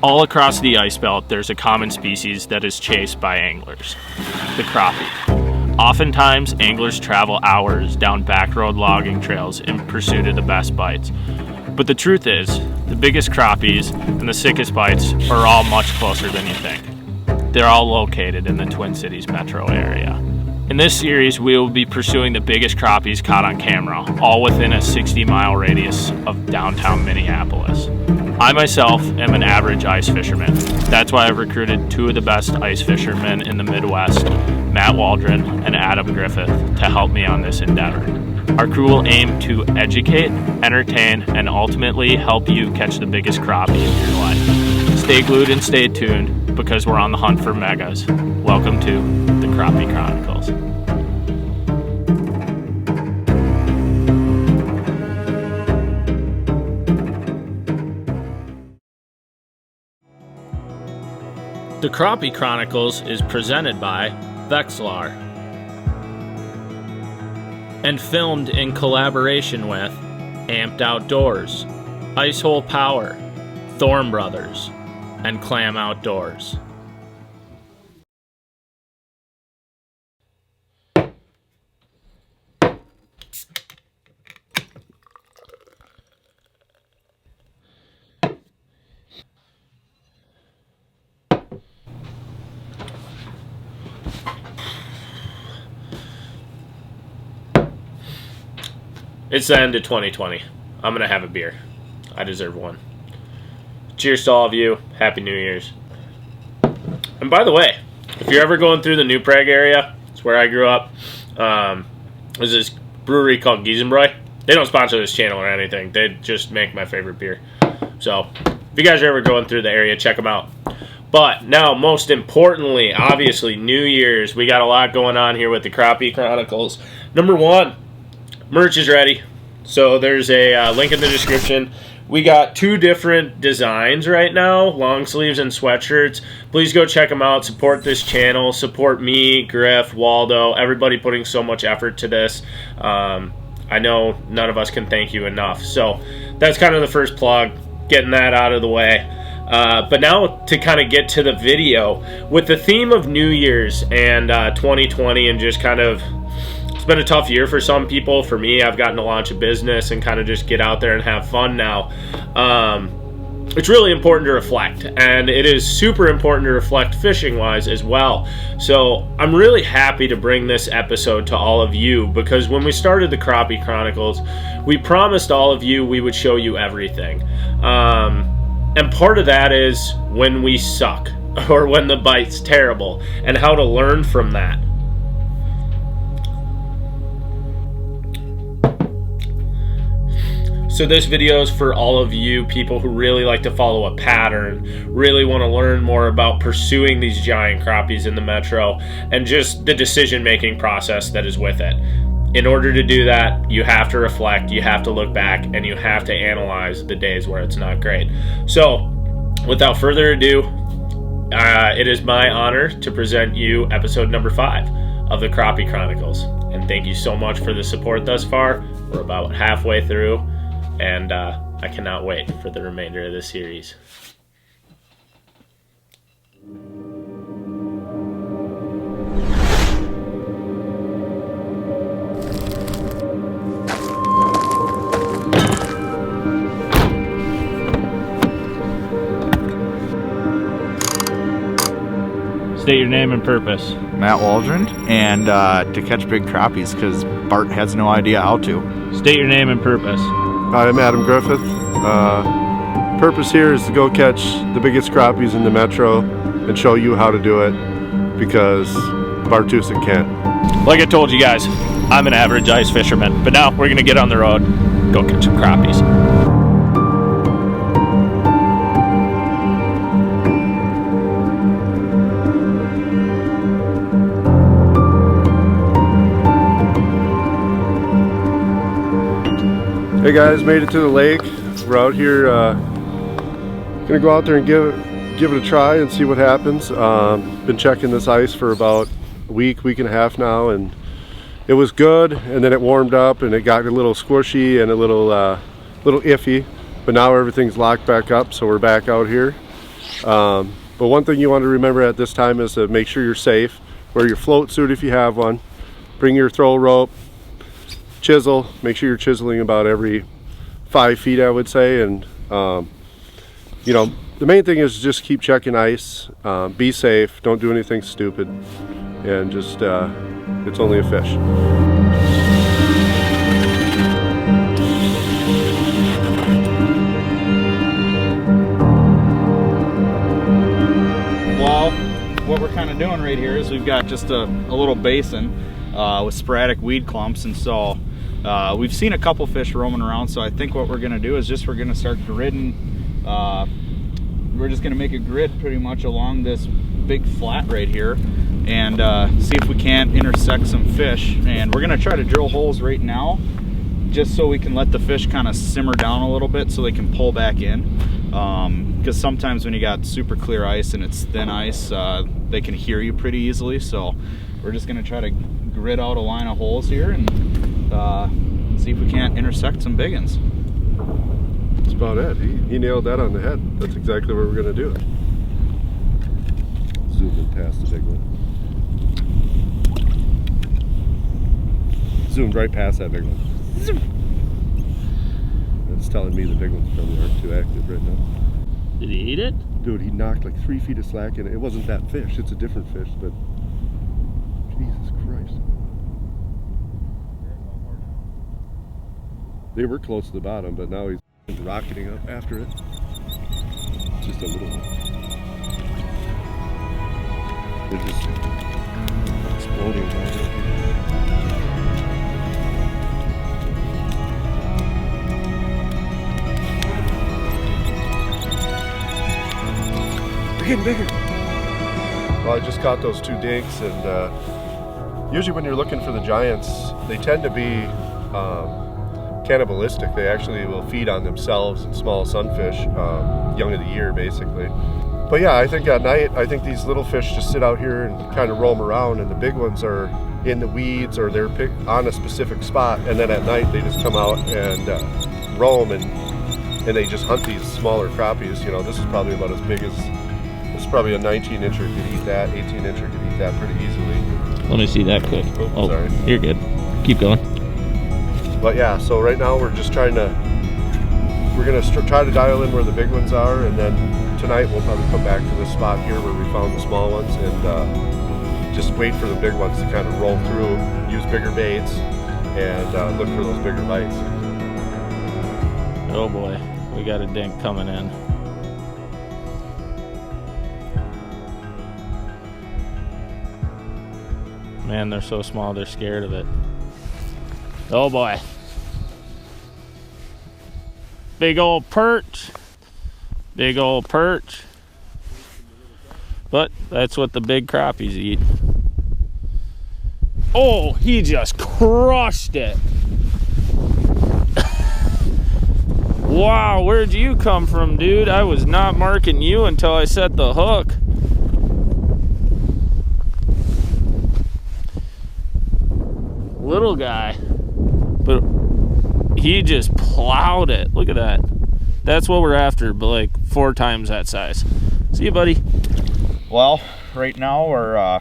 All across the ice belt, there's a common species that is chased by anglers, the crappie. Oftentimes, anglers travel hours down backroad logging trails in pursuit of the best bites. But the truth is, the biggest crappies and the sickest bites are all much closer than you think. They're all located in the Twin Cities metro area. In this series, we will be pursuing the biggest crappies caught on camera, all within a 60-mile radius of downtown Minneapolis. I myself am an average ice fisherman. That's why I've recruited two of the best ice fishermen in the Midwest, Matt Waldron and Adam Griffith, to help me on this endeavor. Our crew will aim to educate, entertain, and ultimately help you catch the biggest crappie in your life. Stay glued and stay tuned because we're on the hunt for megas. Welcome to the Crappie Chronicles. The Crappie Chronicles is presented by Vexilar and filmed in collaboration with Amped Outdoors, Icehole Power, Thorn Brothers, and Clam Outdoors. It's the end of 2020. I'm going to have a beer. I deserve one. Cheers to all of you. Happy New Year's. And by the way, if you're ever going through the New Prague area, it's where I grew up, there's this brewery called Giesenbräu. They don't sponsor this channel or anything. They just make my favorite beer. So if you guys are ever going through the area, check them out. But now, most importantly, obviously, New Year's. We got a lot going on here with the Crappie Chronicles. Number one, merch is ready. So there's a link in the description. We got two different designs right now, long sleeves and sweatshirts. Please go check them out. Support this channel. Support me, Griff, Waldo, everybody putting so much effort to this. I know none of us can thank you enough. So that's kind of the first plug, getting that out of the way. But now to kind of get to the video, with the theme of New Year's and 2020 and just kind of, it's been a tough year for some people. For me, I've gotten to launch a business and kind of just get out there and have fun now. It's really important to reflect, and it is super important to reflect fishing-wise as well. So I'm really happy to bring this episode to all of you, because when we started the Crappie Chronicles, we promised all of you we would show you everything. And part of that is when we suck, or when the bite's terrible, and how to learn from that. So this video is for all of you people who really like to follow a pattern, really want to learn more about pursuing these giant crappies in the metro, and just the decision-making process that is with it. In order to do that, you have to reflect, you have to look back, and you have to analyze the days where it's not great. So, without further ado, it is my honor to present you episode number 5 of the Crappie Chronicles. And thank you so much for the support thus far. We're about halfway through, and I cannot wait for the remainder of this series. State your name and purpose. Matt Waldron, and to catch big crappies because Bart has no idea how to. State your name and purpose. I'm Adam Griffith. Purpose here is to go catch the biggest crappies in the metro and show you how to do it, because Bart Tusick can't. Like I told you guys, I'm an average ice fisherman, but now we're gonna get on the road, go catch some crappies. Hey guys, made it to the lake. We're out here, gonna go out there and give it a try and see what happens. Been checking this ice for about a week and a half now, and it was good, and then it warmed up and it got a little squishy and a little iffy, but now everything's locked back up, so we're back out here. But one thing you want to remember at this time is to make sure you're safe. Wear your float suit if you have one. Bring your throw rope, chisel. Make sure you're chiseling about every 5 feet, I would say. And you know, the main thing is just keep checking ice, be safe, don't do anything stupid, and just it's only a fish. Well, what we're kind of doing right here is we've got just a little basin with sporadic weed clumps, and so we've seen a couple fish roaming around. So I think what we're gonna do is we're gonna start gridding. We're just gonna make a grid pretty much along this big flat right here, and see if we can't intersect some fish. And we're gonna try to drill holes right now, just so we can let the fish kind of simmer down a little bit so they can pull back in. Because sometimes when you got super clear ice and it's thin ice, they can hear you pretty easily. So we're just gonna try to grid out a line of holes here and see if we can't intersect some big ones. That's about it. He nailed that on the head. That's exactly what we're gonna do. Zoom in past the big one. Zoomed right past that big one. It's telling me the big ones probably aren't too active right now. Did he eat it? Dude, he knocked like 3 feet of slack in it. It wasn't that fish, it's a different fish, but Jesus Christ. They were close to the bottom, but now he's rocketing up after it. Just a little one. They're just exploding right here. Getting bigger. Well, I just caught those 2 dinks, and usually when you're looking for the giants, they tend to be cannibalistic. They actually will feed on themselves and small sunfish, young of the year basically. But yeah, I think at night, I think these little fish just sit out here and kind of roam around, and the big ones are in the weeds or they're on a specific spot, and then at night they just come out and roam and they just hunt these smaller crappies. You know, this is probably about as big as, this is probably a 19-incher could eat that, 18-incher could eat that pretty easily. Let me see that quick. Oh, sorry. You're good. Keep going. But yeah, so right now we're just trying to, we're gonna try to dial in where the big ones are, and then tonight we'll probably come back to this spot here where we found the small ones, and just wait for the big ones to kind of roll through, use bigger baits, and look for those bigger bites. Oh boy, we got a dink coming in. Man, they're so small, they're scared of it. Oh boy. Big old perch. Big old perch. But that's what the big crappies eat. Oh, he just crushed it. Wow, where'd you come from, dude? I was not marking you until I set the hook. Little guy, but he just plowed it. Look at that. That's what we're after, but like 4 times that size. See you, buddy. Well, right now we're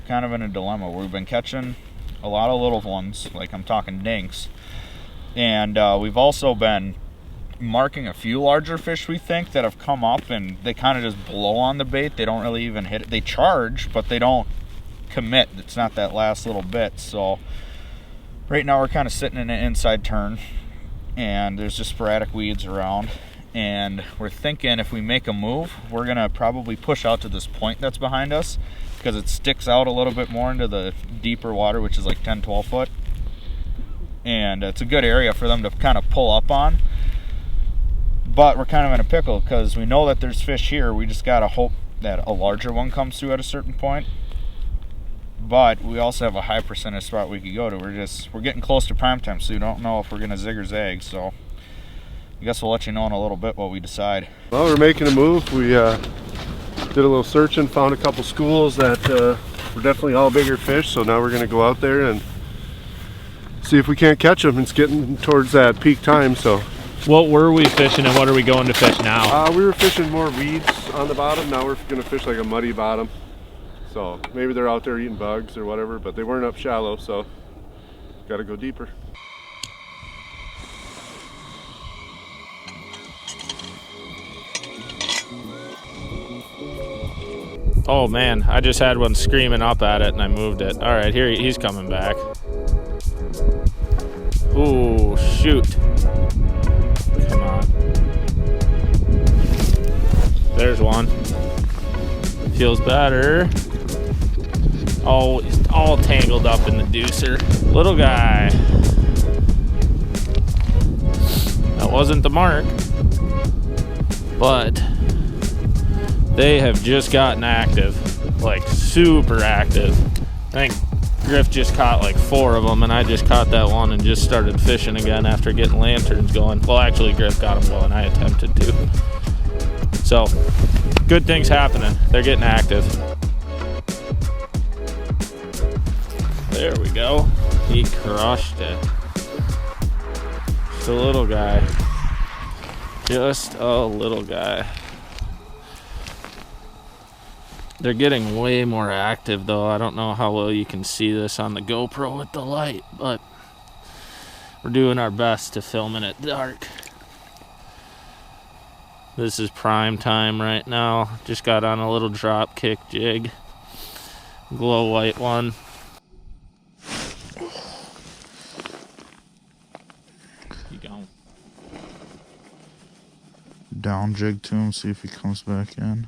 kind of in a dilemma. We've been catching a lot of little ones, like I'm talking dinks, and we've also been marking a few larger fish we think that have come up, and they kind of just blow on the bait. They don't really even hit it. They charge, but they don't commit. It's not that last little bit. So right now we're kind of sitting in an inside turn, and there's just sporadic weeds around, and we're thinking if we make a move, we're gonna probably push out to this point that's behind us, because it sticks out a little bit more into the deeper water, which is like 10-12 foot, and it's a good area for them to kind of pull up on. But we're kind of in a pickle because we know that there's fish here. We just gotta hope that a larger one comes through at a certain point. But we also have a high percentage spot we could go to. We're getting close to prime time, so we don't know if we're gonna zig or zag. So I guess we'll let you know in a little bit what we decide. Well, we're making a move. We did a little searching, found a couple schools that were definitely all bigger fish. So now we're gonna go out there and see if we can't catch them. It's getting towards that peak time, so What were we fishing and what are we going to fish now? We were fishing more weeds on the bottom. Now we're gonna fish like a muddy bottom. So maybe they're out there eating bugs or whatever, but they weren't up shallow, so gotta go deeper. Oh man, I just had one screaming up at it and I moved it. All right, here he's coming back. Ooh, shoot. Come on. There's one. Feels better. Oh, he's all tangled up in the deucer. Little guy. That wasn't the mark, but they have just gotten active, like super active. I think Griff just caught like 4 of them, and I just caught that one and just started fishing again after getting lanterns going. Well, actually, Griff got them going. I attempted to. So, good things happening. They're getting active. There we go. He crushed it. Just a little guy. Just a little guy. They're getting way more active though. I don't know how well you can see this on the GoPro with the light, but we're doing our best to film it at dark. This is prime time right now. Just got on a little drop kick jig. Glow white one. Keep going. Down jig to him, see if he comes back in.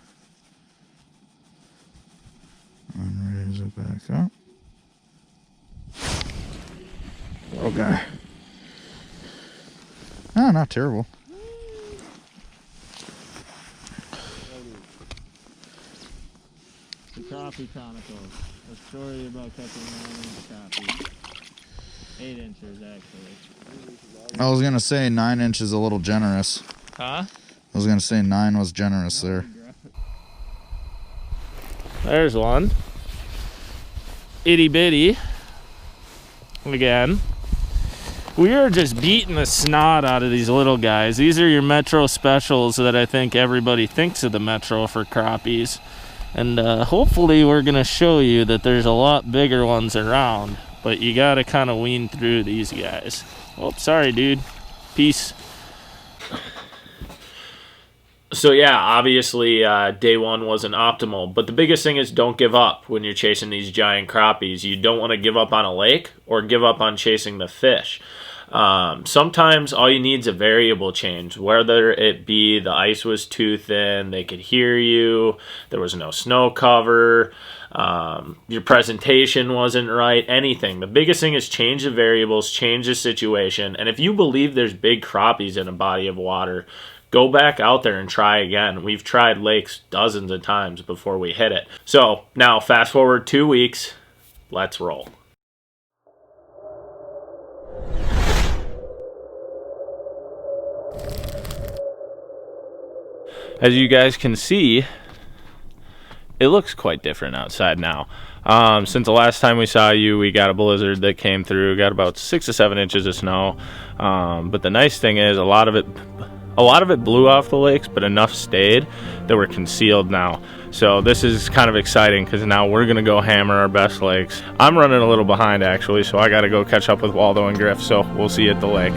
And raise it back up. Okay. Ah, not terrible. The Crappie Chronicles. A story about catching 9-inch crappie. 8 inches, actually. I was gonna say 9 inches a little generous. Huh? I was gonna say 9 was generous there. There's one. Itty bitty. Again. We are just beating the snot out of these little guys. These are your Metro specials that I think everybody thinks of the Metro for crappies. And hopefully we're going to show you that there's a lot bigger ones around. But you got to kind of wean through these guys. Oh, sorry, dude. Peace. So yeah, obviously day one wasn't optimal, but the biggest thing is don't give up when you're chasing these giant crappies. You don't want to give up on a lake or give up on chasing the fish. Sometimes all you need is a variable change, whether it be the ice was too thin, they could hear you, there was no snow cover, your presentation wasn't right, anything. The biggest thing is change the variables, change the situation, and if you believe there's big crappies in a body of water, go back out there and try again. We've tried lakes dozens of times before we hit it. So now fast forward 2 weeks, let's roll. As you guys can see, it looks quite different outside now. Since the last time we saw you, we got a blizzard that came through, got about 6 to 7 inches of snow. But the nice thing is a lot of it blew off the lakes, but enough stayed that we're concealed now. So this is kind of exciting because now we're going to go hammer our best lakes. I'm running a little behind actually, so I got to go catch up with Waldo and Griff, so we'll see you at the lake.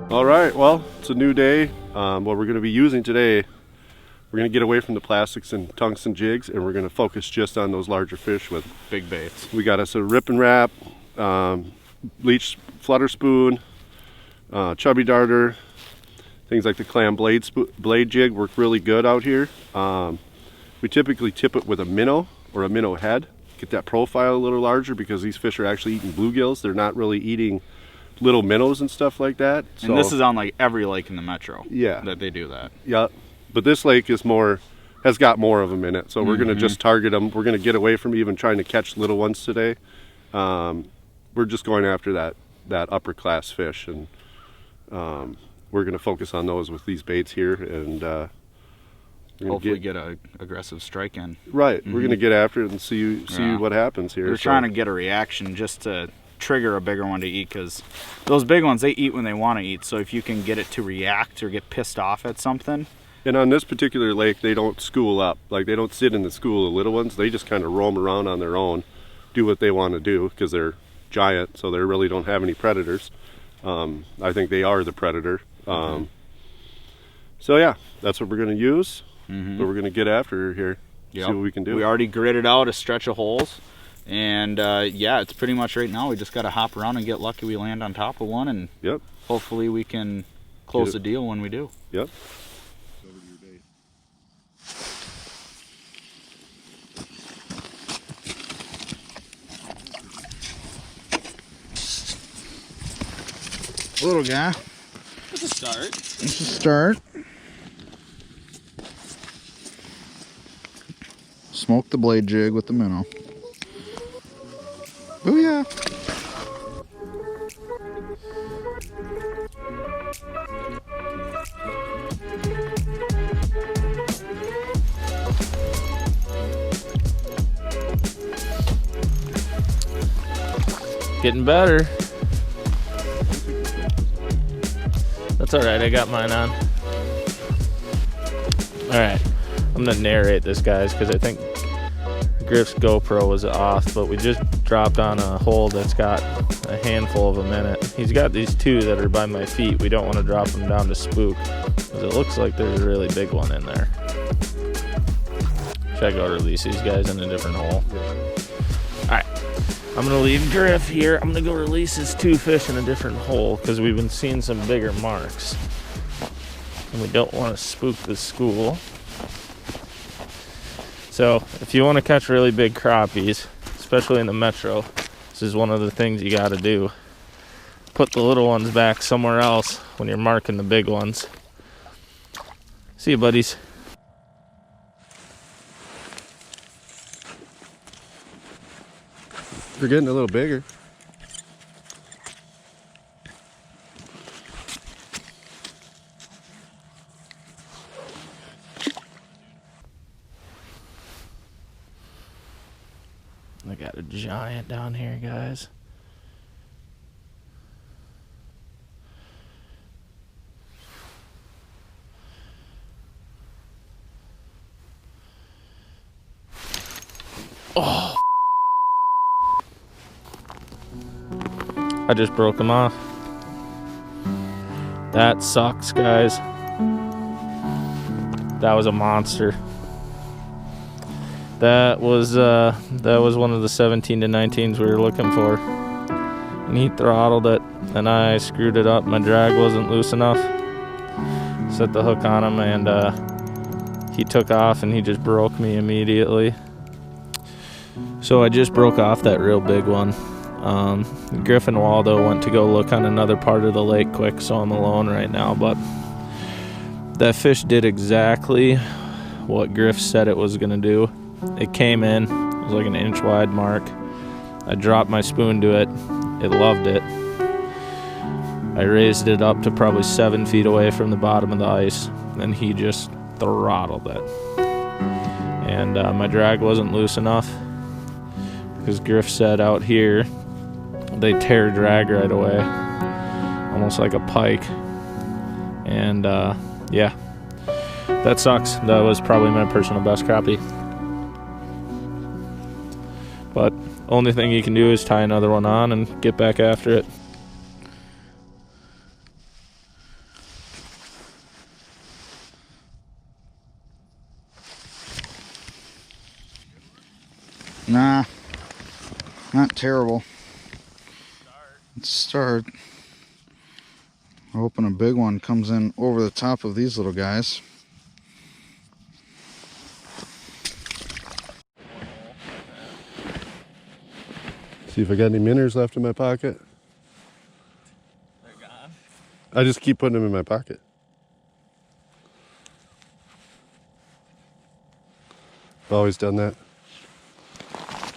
All right, well, it's a new day. What we're going to be using today, we're going to get away from the plastics and tungsten jigs, and we're going to focus just on those larger fish with Big baits. We got us a rip and wrap, bleached flutter spoon, chubby darter, things like the clam blade jig work really good out here. We typically tip it with a minnow or a minnow head. get that profile a little larger, because these fish are actually eating bluegills. They're not really eating little minnows and stuff like that. So, and this is on like every lake in the metro. Yeah. That they do that. Yeah, but this lake is has got more of them in it. So we're going to just target them. We're going to get away from even trying to catch little ones today. We're just going after that upper class fish, and we're going to focus on those with these baits here, and hopefully get a aggressive strike in. Right. We're going to get after it and see what happens here. We're trying to get a reaction just to trigger a bigger one to eat, because those big ones, they eat when they want to eat. So if you can get it to react or get pissed off at something. And on this particular lake, they don't school up. Like, they don't sit in the school of little ones. They just kind of roam around on their own, do what they want to do, because they're giant, so they really don't have any predators. I think they are the predator. So yeah, that's what we're going to use. But we're going to get after here, see what we can do. We already gridded out a stretch of holes, and yeah, it's pretty much right now. We just got to hop around and get lucky we land on top of one, and hopefully we can close the deal when we do. Yep. Little guy. It's a start. It's a start. Smoke the blade jig with the minnow. Booyah! Getting better. That's alright, I got mine on. Alright, I'm gonna narrate this, guys, because I think Griff's GoPro was off, but we just dropped on a hole that's got a handful of them in it. He's got these two that are by my feet. We don't want to drop them down to spook, because it looks like there's a really big one in there. Should I go release these guys in a different hole? Alright, I'm going to leave Griff here. I'm going to go release his two fish in a different hole, because we've been seeing some bigger marks. And we don't want to spook the school. So if you want to catch really big crappies, especially in the metro, this is one of the things you got to do. Put the little ones back somewhere else when you're marking the big ones. See you, buddies. They're getting a little bigger. I got a giant down here, guys. Oh! I just broke him off. That sucks, guys. That was a monster. That was one of the 17 to 19s we were looking for, and he throttled it, and I screwed it up. My drag wasn't loose enough. Set the hook on him, and he took off, and he just broke me immediately. So I just broke off that real big one. Griff and Waldo went to go look on another part of the lake quick, so I'm alone right now, but that fish did exactly what Griff said it was gonna do. It came in, it was like an inch wide mark. I dropped my spoon to it, it loved it. I raised it up to probably 7 feet away from the bottom of the ice, and he just throttled it. And my drag wasn't loose enough, because Griff said out here, they tear drag right away, almost like a pike. And yeah, that sucks. That was probably my personal best crappie. But only thing you can do is tie another one on and get back after it. Nah, not terrible. It's a start. We're hoping a big one comes in over the top of these little guys. See if I got any minnows left in my pocket. They're gone. I just keep putting them in my pocket. I've always done that.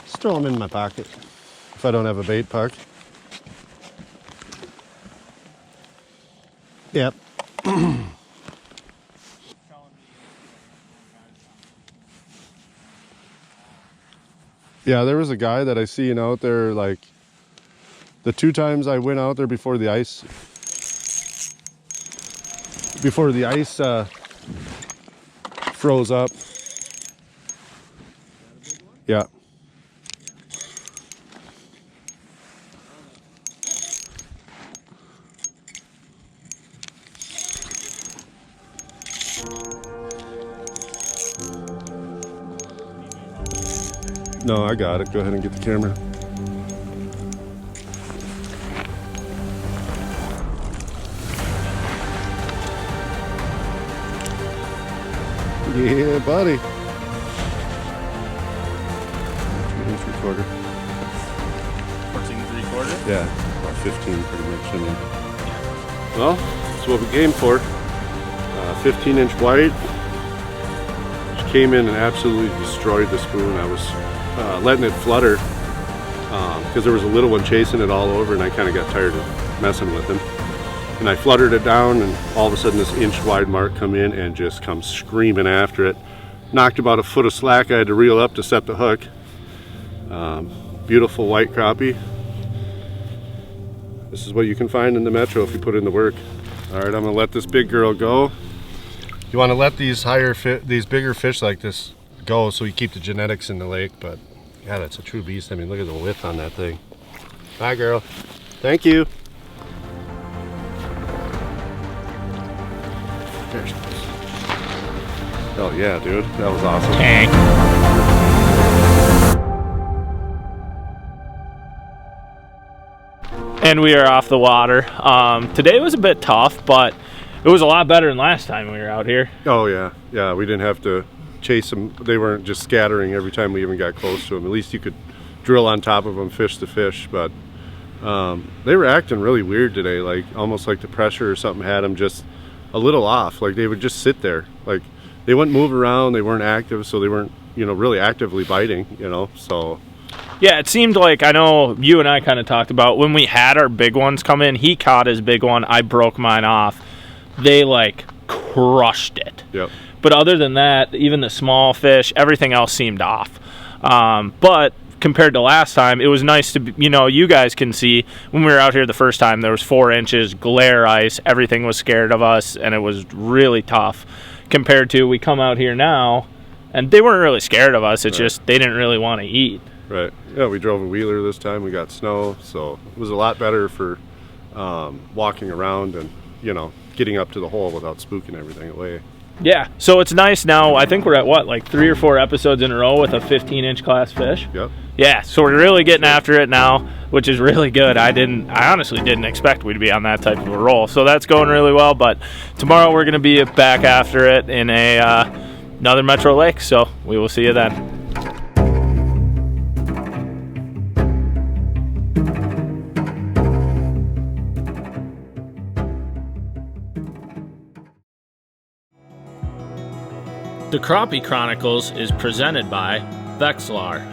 Just throw them in my pocket if I don't have a bait puck. Yep. Yeah, there was a guy that I seen out there, like, the 2 times I went out there before the ice froze up. Yeah. No, I got it. Go ahead and get the camera. Yeah, buddy. 2 3/4. 14 3/4? Yeah, about 15 pretty much. I mean. Well, that's what we came for. 15-inch white. Just came in and absolutely destroyed the spoon. I was letting it flutter because there was a little one chasing it all over, and I kind of got tired of messing with him. And I fluttered it down, and all of a sudden this inch wide mark come in and just come screaming after it. Knocked about a foot of slack. I had to reel up to set the hook. Beautiful white crappie. This is what you can find in the Metro if you put in the work. All right, I'm gonna let this big girl go. You want to let these bigger fish like this go so you keep the genetics in the lake, but yeah, that's a true beast. I mean, look at the width on that thing. Bye, girl. Thank you. There she goes. Oh yeah, dude, that was awesome. And we are off the water. Today was a bit tough, but it was a lot better than last time we were out here. Oh yeah, yeah. We didn't have to chase them. They weren't just scattering every time we even got close to them. At least you could drill on top of them, fish to fish. But they were acting really weird today, like almost like the pressure or something had them just a little off. Like they would just sit there, like they wouldn't move around. They weren't active, so they weren't, really actively biting. So. Yeah, it seemed like, I know you and I kind of talked about when we had our big ones come in. He caught his big one. I broke mine off. They like crushed it. Yep. But other than that, even the small fish, everything else seemed off. But compared to last time, it was nice to, you guys can see when we were out here the first time, there was 4 inches, glare ice, everything was scared of us, and it was really tough. Compared to we come out here now, and they weren't really scared of us. It's just they didn't really want to eat. Right. Yeah, we drove a wheeler this time. We got snow, so it was a lot better for walking around and, getting up to the hole without spooking everything away. Yeah, so it's nice now. I think we're at what, like 3 or 4 episodes in a row with a 15-inch class fish? Yep. Yeah, so we're really getting after it now, which is really good. I honestly didn't expect we'd be on that type of a roll. So that's going really well, but tomorrow we're going to be back after it in another Metro Lake, so we will see you then. The Crappie Chronicles is presented by Vexilar.